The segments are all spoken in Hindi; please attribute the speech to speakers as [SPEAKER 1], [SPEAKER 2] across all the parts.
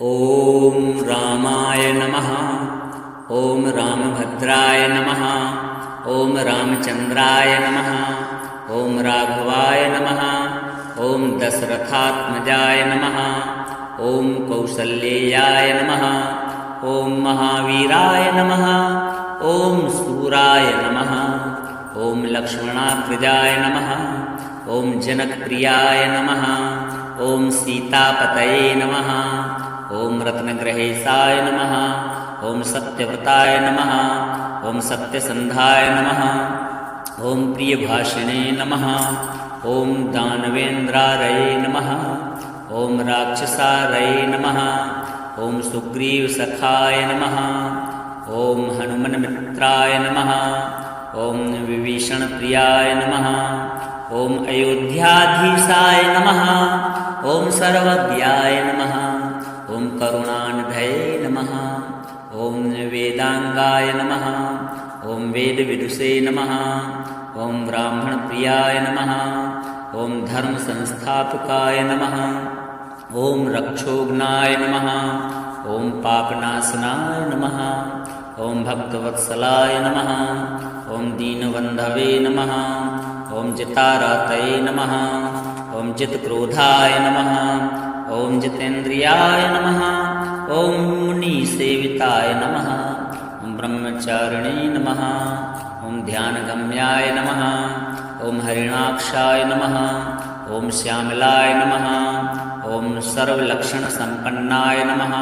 [SPEAKER 1] ॐ रामाय नमः। ॐ रामभद्राय नमः। ॐ रामचन्द्राय नमः। ॐ राघवाय नमः। ॐ दशरथात्मजाय नमः। ॐ कौसल्येयाय नमः। ॐ महावीराय नमः। ॐ शूराय नमः। ॐ लक्ष्मणाग्रजाय नमः। ॐ जनकप्रियाय नमः। ॐ सीतापतये नमः। ॐ रत्नग्रहेशाय नमः। ॐ सत्यव्रताय नमः। ॐ सत्यसन्धाय नमः। ॐ प्रियभाषिणे नमः। ॐ दानवेन्द्रारये नमः। ॐ राक्षसारये नमः। ॐ सुग्रीवसखाय नमः। ॐ हनुमन्मित्राय नमः। ॐ विभीषणप्रियाय नमः। ॐ अयोध्याधीशाय नमः। ॐ सर्वज्ञाय नमः। ॐ करुणानिधये नमः। ॐ वेदांगाय नमः। ॐ वेदविदुषे नमः। ॐ ब्राह्मणप्रियाय नमः। ॐ धर्मसंस्थापकाय नमः। ॐ रक्षोघ्नाय नमः। ॐ पापनाशनाय नमः। ॐ भक्तवत्सलाय नमः। ॐ दीनबन्धवे नमः। ॐ जितारतये नमः। ॐ जितक्रोधाय नमः। ॐ जितेन्द्रियाय नमः। ॐ मुनिसेविताय नमः। ॐ ब्रह्मचारिणे नमः। ॐ ध्यानगम्याय नमः। ॐ हरिणाक्षाय नमः। ॐ श्यामलाय नमः। ॐ सर्वलक्षणसम्पन्नाय नमः।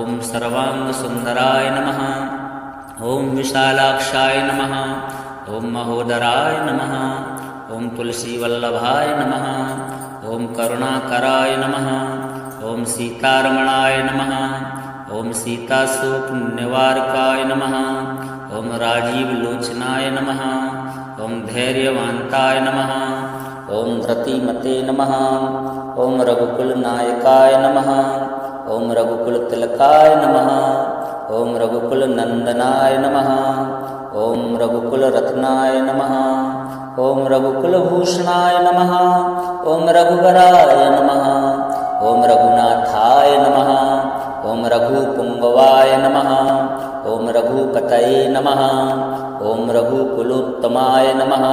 [SPEAKER 1] ॐ सर्वाङ्गसुन्दराय नमः। ॐ विशालाक्षाय नमः। ॐ महोदराय नमः। ॐ तुलसीवल्लभाय नमः। ॐ करुणाकराय नमः। ॐ सीतारमणाय नमः। ॐ सीताशोकनिवारकाय नमः। ॐ राजीवलोचनाय नमः। ॐ धैर्यवान्ताय नमः। ॐ धृतिमते नमः। ॐ रघुकुलनायकाय नमः। ॐ रघुकुलतिलकाय नमः। ॐ रघुकुलनन्दनाय नमः। ॐ रघुकुलरत्नाय नमः। ॐ रघुकुलभूषणाय नमः। ॐ रघुवराय नमः। ॐ रघुनाथाय नमः। ॐ रघुपुङ्गवाय नमः। ॐ रघुपतये नमः। ॐ रघुकुलोत्तमाय नमः।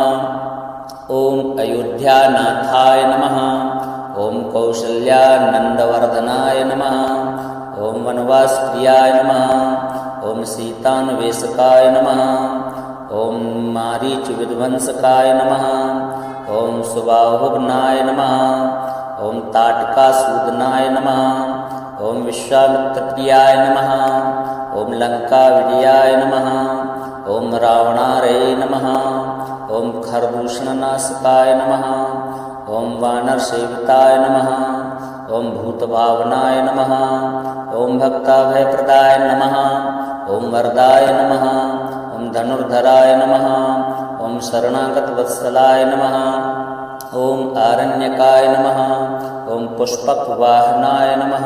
[SPEAKER 1] ॐ अयोध्यानाथाय नमः। ॐ कौसल्यानन्दवर्धनाय नमः। ॐ वनवासप्रियाय नमः। ॐ सीतान्वेषकाय नमः। ॐ मारीचविध्वंसकाय नमः। ॐ सुबाहुघ्नाय नमः। ॐ ताटकासूदनाय नमः। ॐ विश्वामित्रप्रियाय नमः। ॐ लङ्काविजयाय नमः। ॐ रावणारये नमः। ॐ खरदूषणनाशकाय नमः। ॐ वानरसेविताय नमः। ॐ भूतभावनाय नमः। ॐ भक्ताभयप्रदाय नमः। ॐ वरदाय नमः। ॐ धनुर्धराय नमः। ॐ शरणागतवत्सलाय नमः। ॐ आरण्यकाय नमः। ॐ पुष्पकवाहनाय नमः।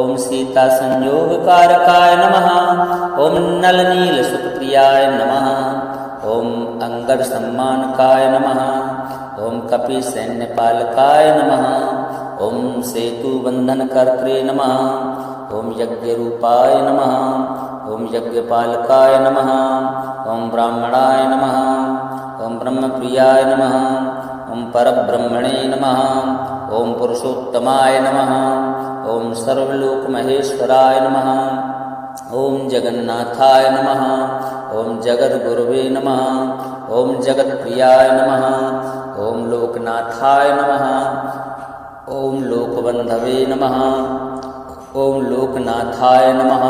[SPEAKER 1] ॐ सीतासंयोगकारकाय नमः। ॐ नलनीलसुतप्रियाय नमः। ॐ अङ्गदसम्मानकाय नमः। ॐ कपिसैन्यपालकाय नमः। ॐ सेतुबन्धनकर्त्रे नमः। ॐ यज्ञरूपाय नमः। ॐ यज्ञपालकाय नमः। ॐ ब्राह्मणाय नमः। ॐ ब्रह्मप्रियाय नमः। ॐ परब्रह्मणे नमः। ॐ पुरुषोत्तमाय नमः। ॐ सर्वलोकमहेश्वराय नमः। ॐ जगन्नाथाय नमः। ॐ जगद्गुरवे नमः। ॐ जगत्प्रियाय नमः। ॐ लोकनाथाय नमः। ॐ लोकबन्धवे नमः। ॐ लोकनाथाय नमः।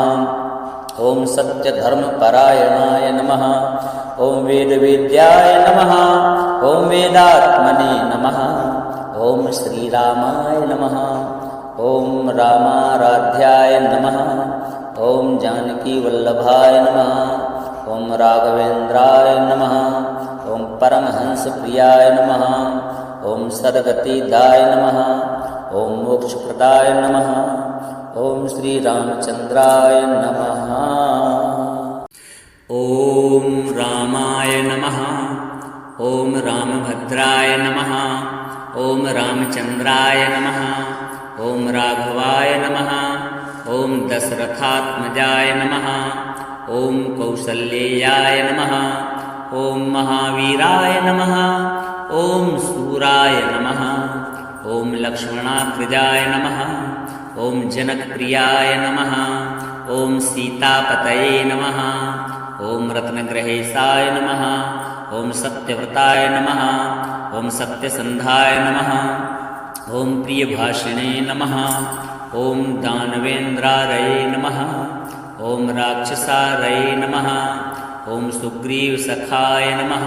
[SPEAKER 1] ॐ सत्यधर्मपरायणाय नमः। ॐ वेदवेद्याय नमः। ॐ वेदात्मने नमः। ॐ श्रीरामाय नमः। ॐ रामाराध्याय नमः। ॐ जानकीवल्लभाय नमः। ॐ राघवेन्द्राय नमः। ॐ परमहंसप्रियाय नमः। ॐ सद्गतिदाय नमः। ॐ मोक्षप्रदाय नमः। ॐ श्रीरामचन्द्राय नमः। ॐ रामाय नमः। ॐ रामभद्राय नमः। ॐ रामचन्द्राय नमः। ॐ राघवाय नमः। ॐ दशरथात्मजाय नमः। ॐ कौसल्येयाय नमः। ॐ महावीराय नमः। ॐ सूराय नमः। ॐ लक्ष्मणाग्रजाय नमः। ॐ जनकप्रियाय नमः। ॐ सीतापतये नमः। ॐ रत्नग्रहेशाय नमः। ॐ सत्यव्रताय नमः। ॐ सत्यसन्धाय नमः। ॐ प्रियभाषिणे नमः। ॐ दानवेन्द्रारये नमः। ॐ राक्षसारये नमः। ॐ सुग्रीवसखाय नमः।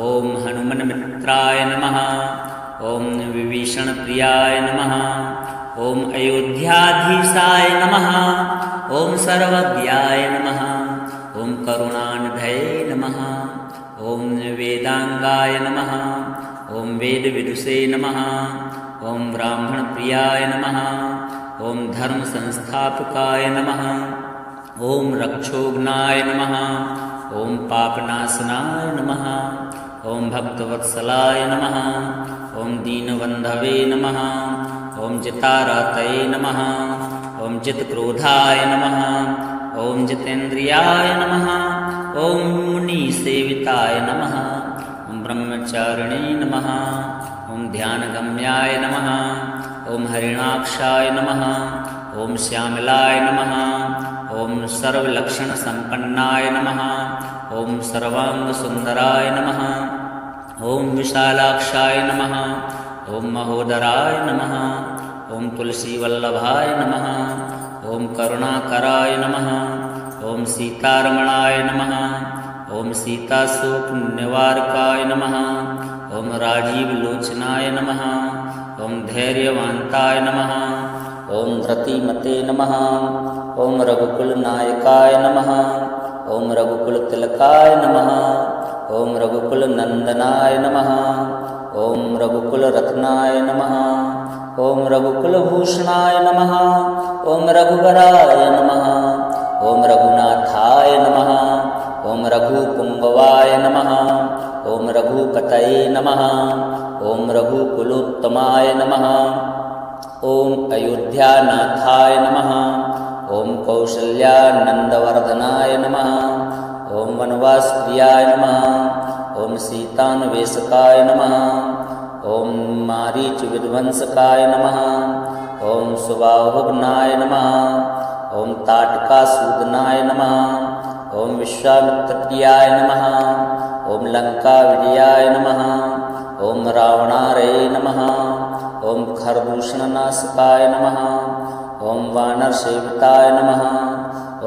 [SPEAKER 1] ॐ हनुमन्मित्राय नमः। ॐ विभीषणप्रियाय नमः। ॐ अयोध्याधीशाय नमः। ॐ सर्वज्ञाय नमः। ॐ करुणानिधये नमः। ॐ वेदांगाय नमः। ॐ वेदविदुषे नमः। ॐ ब्राह्मणप्रियाय नमः। ॐ धर्मसंस्थापकाय नमः। ॐ रक्षोघ्नाय नमः। ॐ पापनाशनाय नमः। ॐ भक्तवत्सलाय नमः। ॐ दीनबन्धवे नमः। ॐ जितारतये नमः। ॐ जितक्रोधाय नमः। ॐ जितेन्द्रियाय नमः। ॐ मुनिसेविताय नमः। ॐ ब्रह्मचारिणे नमः। ॐ ध्यानगम्याय नमः। ॐ हरिणाक्षाय नमः। ॐ श्यामलाय नमः। ॐ सर्वलक्षणसम्पन्नाय नमः। ॐ सर्वाङ्गसुन्दराय नमः। ॐ विशालाक्षाय नमः। ॐ महोदराय नमः। ॐ तुलसीवल्लभाय नमः। ॐ करुणाकराय नमः। ॐ सीतारमणाय नमः। ॐ सीताशोकनिवारकाय नमः। ॐ राजीवलोचनाय नमः। ॐ धैर्यवान्ताय नमः। ॐ धृतिमते नमः। ॐ रघुकुलनायकाय नमः। ॐ रघुकुलतिलकाय नमः। ॐ रघुकुलनन्दनाय नमः। ॐ रघुकुलरत्नाय नमः। ॐ रघुकुलभूषणाय नमः। ॐ रघुवराय नमः। ॐ रघुनाथाय नमः। ॐ रघुपुङ्गवाय नमः। ॐ रघुपतये नमः। ॐ रघुकुलोत्तमाय नमः। ॐ अयोध्यानाथाय नमः। ॐ कौसल्यानन्दवर्धनाय नमः। ॐ वनवासप्रियाय नमः। ॐ सीतान्वेषकाय नमः। ॐ मारीचविध्वंसकाय नमः। ॐ सुबाहुघ्नाय नमः। ॐ ताटकासूदनाय नमः। ॐ विश्वामित्रप्रियाय नमः। ॐ लङ्काविजयाय नमः। ॐ रावणारये नमः। ॐ खरदूषणनाशकाय नमः। ॐ वानरसेविताय नमः।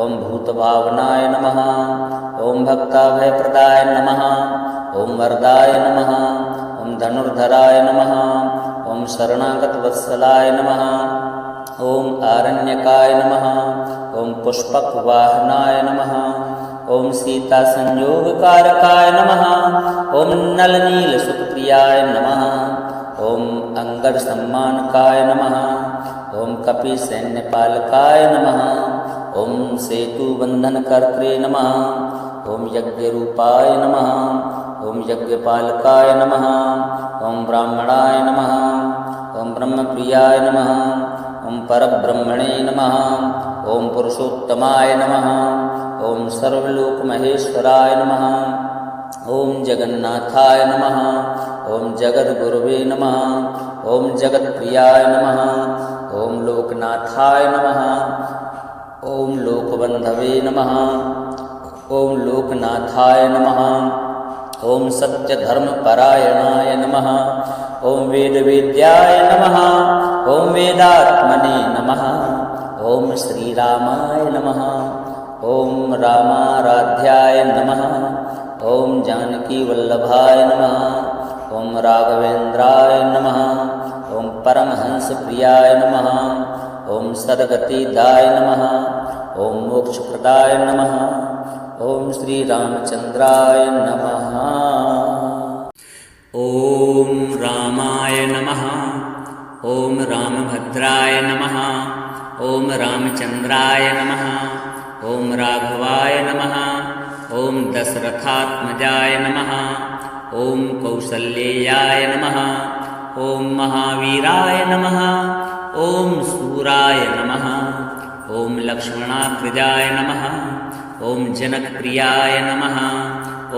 [SPEAKER 1] ॐ भूतभावनाय नमः। ॐ भक्ताभयप्रदाय नमः। ॐ वरदाय नमः। ॐ धनुर्धराय नमः। ॐ शरणागतवत्सलाय नमः। ॐ आरण्यकाय नमः। ॐ पुष्पकवाहनाय नमः। ॐ सीतासंयोगकारकाय नमः। ॐ नलनीलसुतप्रियाय नमः। ॐ अंगदसम्मानकाय नमः। ॐ कपिसैन्यपालकाय नमः। ॐ सेतुबन्धनकर्त्रे नमः। ॐ यज्ञरूपाय नमः। ॐ यज्ञपालकाय नमः। ॐ ब्राह्मणाय नमः। ॐ ब्रह्मप्रियाय नमः। ॐ परब्रह्मणे नमः। ॐ पुरुषोत्तमाय नमः। ॐ सर्वलोकमहेश्वराय नमः। ॐ जगन्नाथाय नमः। ॐ जगद्गुरवे नमः। ॐ जगत्प्रियाय नमः। ॐ लोकनाथाय नमः। ॐ लोकबन्धवे नमः। ॐ लोकनाथाय नमः। ॐ सत्यधर्मपरायणाय नमः। ॐ वेदवेद्याय नमः। ॐ वेदात्मने नमः। ॐ श्रीरामाय नमः। ॐ रामाराध्याय नमः। ॐ जानकीवल्लभाय नमः। ॐ राघवेन्द्राय नमः। ॐ परमहंसप्रियाय नमः। ॐ सद्गतिदाय नमः। ॐ मोक्षप्रदाय नमः। ॐ श्रीरामचन्द्राय नमः। ॐ रामाय नमः। ॐ रामभद्राय नमः। ॐ रामचन्द्राय नमः। ॐ राघवाय नमः। ॐ दशरथात्मजाय नमः। ॐ कौसल्येयाय नमः। ॐ महावीराय नमः। ॐ सूराय नमः। ॐ लक्ष्मणाग्रजाय नमः ॐ जनकप्रियाय नमः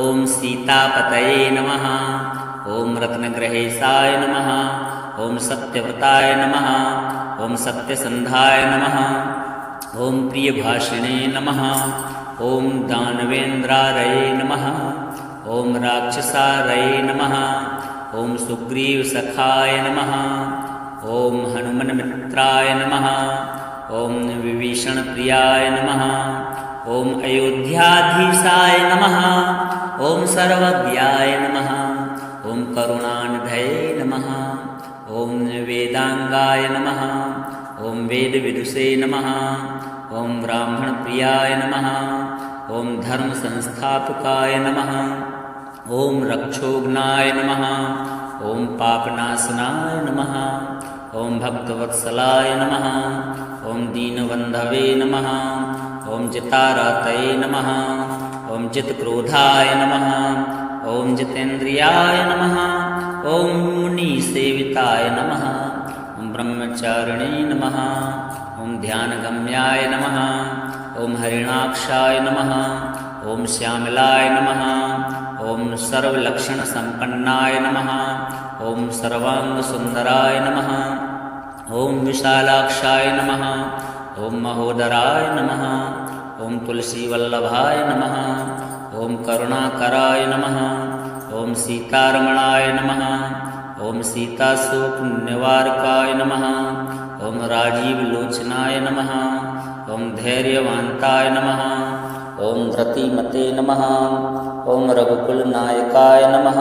[SPEAKER 1] ॐ सीतापतये नमः ॐ रत्नग्रहेशाय नमः ॐ सत्यव्रताय नमः ॐ सत्यसन्धाय नमः ॐ प्रियभाषिणे नमः ॐ दानवेन्द्रारये नमः ॐ राक्षसारये नमः ॐ सुग्रीवसखाय नमः ॐ हनुमन्मित्राय नमः ॐ विभीषणप्रियाय नमः ॐ अयोध्याधीशाय नमः ॐ सर्वज्ञाय नमः ॐ करुणानिधये नमः ॐ वेदांगाय नमः ॐ वेदविदुषे नमः ॐ ब्राह्मणप्रियाय नमः ॐ धर्मसंस्थापकाय नमः ॐ रक्षोघ्नाय नमः ॐ पापनाशनाय नमः ॐ भक्तवत्सलाय नमः ॐ दीनबन्धवे नमः ॐ जितारतये नमः ॐ जितक्रोधाय नमः ॐ जितेन्द्रियाय नमः ॐ मुनिसेविताय नमः ॐ ब्रह्मचारिणे नमः ॐ ध्यानगम्याय नमः ॐ हरिणाक्षाय नमः ॐ श्यामलाय नमः ॐ सर्वलक्षणसम्पन्नाय नमः ॐ सर्वाङ्गसुन्दराय नमः ॐ विशालाक्षाय नमः ॐ महोदराय नमः ॐ तुलसीवल्लभाय नमः ॐ करुणाकराय नमः ॐ सीतारमणाय नमः ॐ सीताशोकनिवारकाय नमः ॐ राजीवलोचनाय नमः ॐ धैर्यवान्ताय नमः ॐ धृतिमते नमः ॐ रघुकुलनायकाय नमः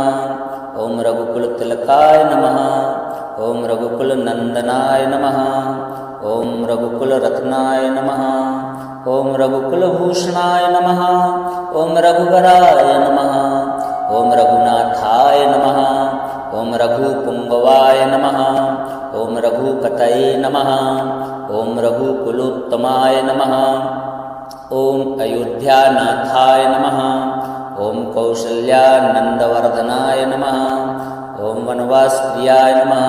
[SPEAKER 1] ॐ रघुकुलतिलकाय नमः ॐ रघुकुलनन्दनाय नमः ॐ रघुकुलरत्नाय नमः ॐ रघुकुलभूषणाय नमः ॐ रघुवराय नमः ॐ रघुनाथाय नमः ॐ रघुपुङ्गवाय नमः ॐ रघुपतये नमः ॐ रघुकुलोत्तमाय नमः ॐ अयोध्यानाथाय नमः ॐ कौसल्यानन्दवर्धनाय नमः ॐ वनवासप्रियाय नमः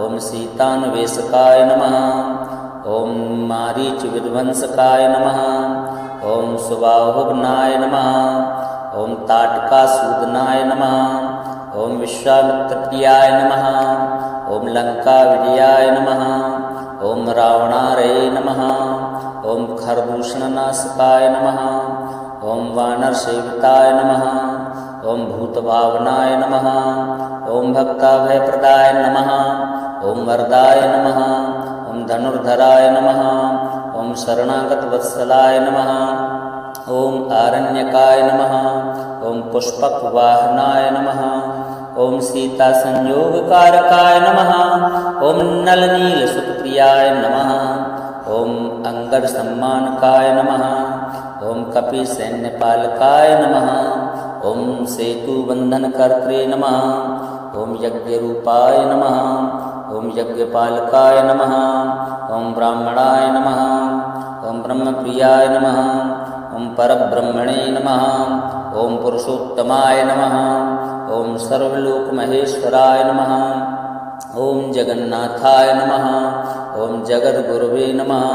[SPEAKER 1] ॐ सीतान्वेषकाय नमः ॐ मारीचविध्वंसकाय नमः ॐ सुबाहुघ्नाय नमः ॐ ताटकासूदनाय नमः ॐ विश्वामित्रप्रियाय नमः ॐ लङ्काविजयाय नमः ॐ रावणारये नमः ॐ खरदूषणनाशकाय नमः ॐ वानरसेविताय नमः ॐ भूतभावनाय नमः ॐ भक्ताभयप्रदाय नमः ॐ वरदाय नमः ॐ धनुर्धराय नमः ॐ शरणागतवत्सलाय नमः ॐ आरण्यकाय नमः ॐ पुष्पकवाहनाय नमः ॐ सीतासंयोगकारकाय नमः ॐ नलनीलसुतप्रियाय नमः ॐ अंगदसम्मानकाय नमः ॐ कपिसैन्यपालकाय नमः ॐ सेतुबन्धनकर्त्रे नमः ॐ यज्ञरूपाय नमः ॐ यज्ञपालकाय नमः ॐ ब्राह्मणाय नमः ॐ ब्रह्मप्रियाय नमः ॐ परब्रह्मणे नमः ॐ पुरुषोत्तमाय नमः ॐ सर्वलोकमहेश्वराय नमः ॐ जगन्नाथाय नमः ॐ जगद्गुरवे नमः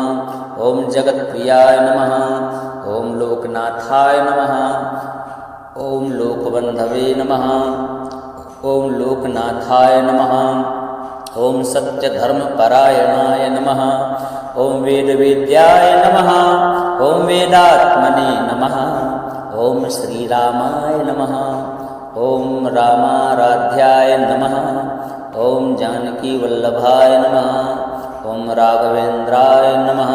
[SPEAKER 1] ॐ जगत्प्रियाय नमः ॐ लोकनाथाय नमः ॐ लोकबन्धवे नमः ॐ लोकनाथाय नमः ॐ सत्यधर्मपरायणाय नमः ॐ वेदवेद्याय नमः ॐ वेदात्मने नमः ॐ श्रीरामाय नमः ॐ रामाराध्याय नमः ॐ जानकीवल्लभाय नमः ॐ राघवेन्द्राय नमः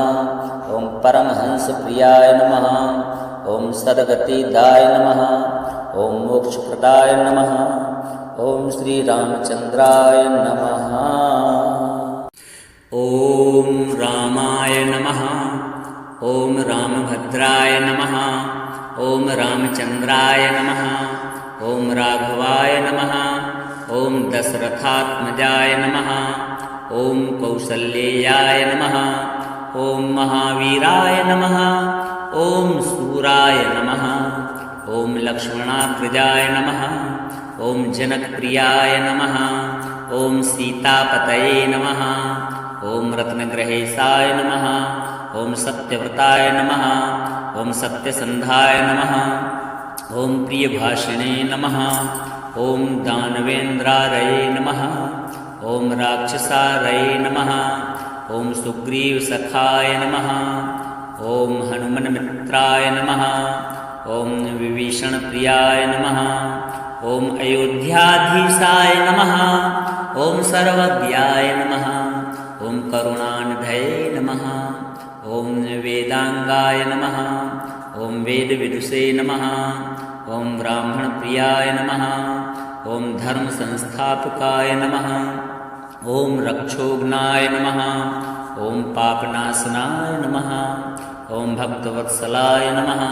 [SPEAKER 1] ॐ परमहंसप्रियाय नमः ॐ सद्गतिदाय नमः ॐ मोक्षप्रदाय नमः ॐ श्रीरामचन्द्राय नमः। ॐ रामाय नमः ॐ रामभद्राय नमः ॐ रामचन्द्राय नमः ॐ राघवाय नमः ॐ दशरथात्मजाय नमः ॐ कौसल्येयाय नमः ॐ महावीराय नमः ॐ सूराय नमः ॐ लक्ष्मणाग्रजाय नमः ॐ जनकप्रियाय नमः ॐ सीतापतये नमः ॐ रत्नग्रहेशाय नमः ॐ सत्यव्रताय नमः ॐ सत्यसन्धाय नमः ॐ प्रियभाषिणे नमः ॐ दानवेन्द्रारये नमः ॐ राक्षसारये नमः ॐ सुग्रीवसखाय नमः ॐ हनुमन्मित्राय नमः ॐ विभीषणप्रियाय नमः ॐ अयोध्याधीशाय नमः ॐ सर्वज्ञाय नमः ॐ करुणानिधये नमः ॐ वेदांगाय नमः ॐ वेदविदुषे नमः ॐ ब्राह्मणप्रियाय नमः ॐ धर्मसंस्थापकाय नमः ॐ रक्षोघ्नाय नमः ॐ पापनाशनाय नमः ॐ भक्तवत्सलाय नमः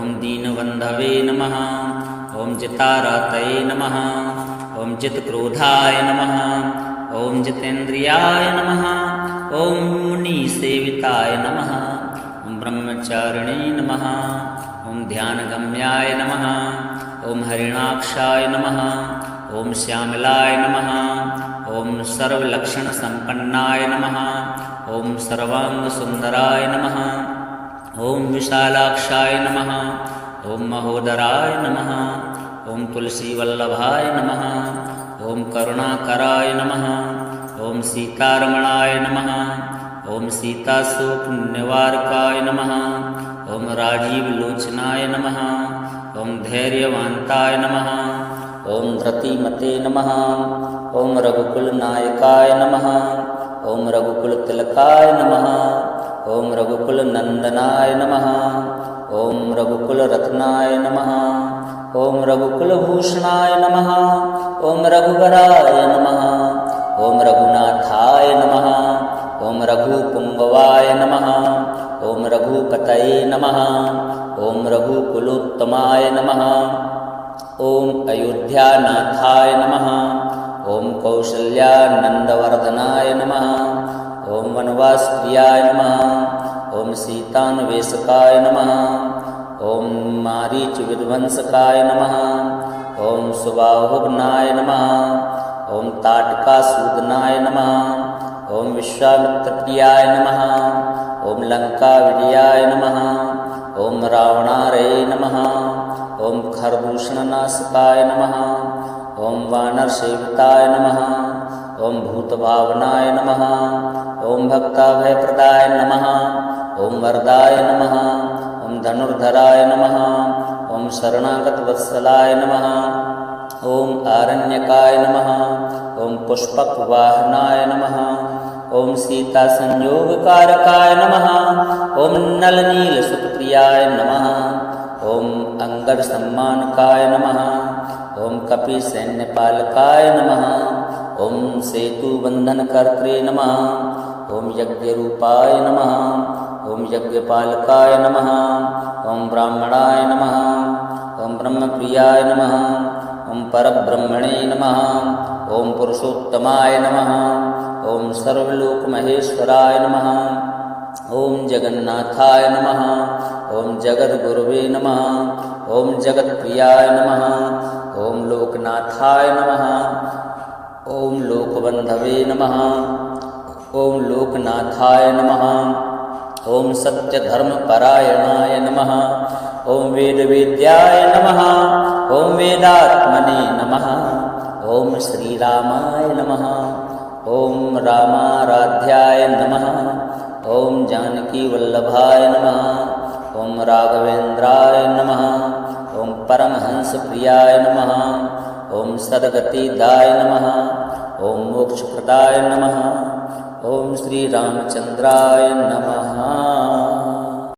[SPEAKER 1] ॐ दीनबन्धवे नमः ॐ जितारतये नमः ॐ जितक्रोधाय नमः ॐ जितेन्द्रियाय नमः ॐ मुनिसेविताय नमः ॐ ब्रह्मचारिणे नमः ॐ ध्यानगम्याय नमः ॐ हरिणाक्षाय नमः ॐ श्यामलाय नमः ॐ सर्वलक्षणसम्पन्नाय नमः ॐ सर्वाङ्गसुन्दराय नमः ॐ विशालाक्षाय नमः ॐ महोदराय नमः ॐ तुलसीवल्लभाय नमः ॐ करुणाकराय नमः ॐ सीतारमणाय नमः ॐ सीताशोकनिवारकाय नमः ॐ राजीवलोचनाय नमः ॐ धैर्यवान्ताय नमः ॐ धृतिमते नमः ॐ रघुकुलनायकाय नमः ॐ रघुकुलतिलकाय नमः ॐ रघुकुलनन्दनाय नमः ॐ रघुकुलरत्नाय नमः ॐ रघुकुलभूषणाय नमः ॐ रघुवराय नमः ॐ रघुनाथाय नमः ॐ रघुपुङ्गवाय नमः ॐ रघुपतये नमः ॐ रघुकुलोत्तमाय नमः ॐ अयोध्यानाथाय नमः ॐ कौसल्यानन्दवर्धनाय नमः ॐ वनवासप्रियाय नमः ॐ सीतान्वेषकाय नमः ॐ मारीचविध्वंसकाय नमः ॐ सुबाहुघ्नाय नमः ॐ ताटकासूदनाय नमः ॐ विश्वामित्रप्रियाय नमः ॐ लङ्काविजयाय नमः ॐ रावणारये नमः ॐ खरदूषणनाशकाय नमः ॐ वानरसेविताय नमः ॐ भूतभावनाय नमः ॐ भक्ताभयप्रदाय नमः ॐ वरदाय नमः ॐ धनुर्धराय नमः ॐ शरणागतवत्सलाय नमः ॐ आरण्यकाय नमः ॐ पुष्पकवाहनाय नमः ॐ सीतासंयोगकारकाय नमः ॐ नलनीलसुतप्रियाय नमः ॐ अंगदसम्मानकाय नमः ॐ कपिसैन्यपालकाय नमः ॐ सेतुबन्धनकर्त्रे नमः ॐ यज्ञरूपाय नमः ॐ यज्ञपालकाय नमः ॐ ब्राह्मणाय नमः ॐ ब्रह्मप्रियाय नमः ॐ परब्रह्मणे नमः ॐ पुरुषोत्तमाय नमः ॐ सर्वलोकमहेश्वराय नमः ॐ जगन्नाथाय नमः ॐ जगद्गुरवे नमः ॐ जगत्प्रियाय नमः ॐ लोकनाथाय नमः ॐ लोकबन्धवे नमः ॐ लोकनाथाय नमः ॐ सत्यधर्मपरायणाय नमः ॐ वेदवेद्याय नमः ॐ वेदात्मने नमः ॐ श्रीरामाय नमः ॐ रामाराध्याय नमः ॐ जानकीवल्लभाय नमः ॐ राघवेन्द्राय नमः ॐ परमहंसप्रियाय नमः ॐ सद्गतिदाय नमः ॐ मोक्षप्रदाय नमः ॐ श्रीरामचन्द्राय नमः।